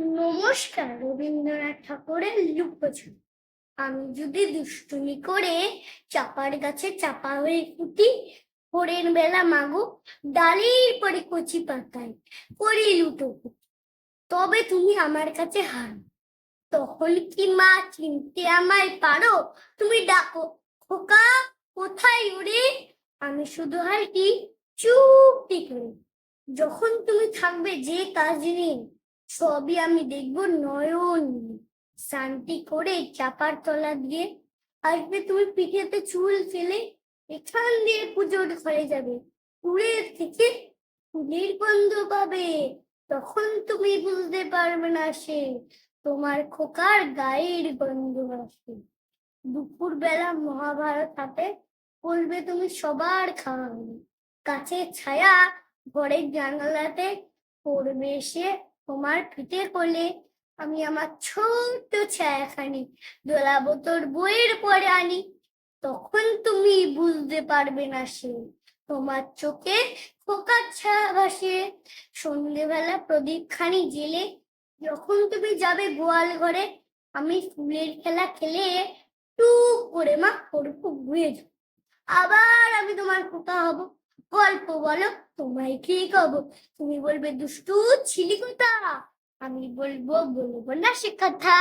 নমস্কার। রবীন্দ্রনাথ ঠাকুরের লুকোচুরি। আমি যদি দুষ্টুমি করে চাপার গাছে চাপা হয়ে ফুটি, ভোরের বেলা মাগো ডালের পরে কচি পাতায় করি লুটোপুটি, তবে তুমি আমার কাছে হারো। তখন কি মা চিনতে আমায় পারো? তুমি ডাকো, খোকা কোথায় ওরে? আমি শুধু হাঁটি চুপটি করে। যখন তুমি থাকবে যে কাজ নেই, সবই আমি দেখবো নয়ন দিয়ে। শান্তি করে চাপার তলা দিয়ে আসবে তুমি পিঠেতে চুল ফেলে, এখান দিয়ে পুজোর ঘরে যাবে, দূরের থেকে ফুলের গন্ধ পাবে। তখন তুমি বুঝতে পারবে না সে তোমার খোকার গায়ের গন্ধ আসে। দুপুর বেলা মহাভারত হাতে বলবে তুমি সবার খাওয়া হবে। গাছের ছায়া ঘরের জানালাতে পড়বে এসে তোমার পিঠে কোলে। আমি আমার ছোট্ট ছায়াখানি দোলাবো তোর বইয়ের পরে আনি। তখন তুমি বুঝতে পারবে না সে তোমার চোখে খোকার ছায়া ভাসে। সন্ধ্যেবেলা প্রদীপ খানি জেলে যখন তুমি যাবে গোয়াল ঘরে, আমি ফুলের খেলা খেলে টুক করে মা করবো ঘুরে যাও। আবার আমি তোমার খোকা হব। গল্প বলো, তোমায় ঠিক হবো। তুমি বলবে দুষ্টু ছিলি কোথা, আমি বলবো বলবো না সে কথা।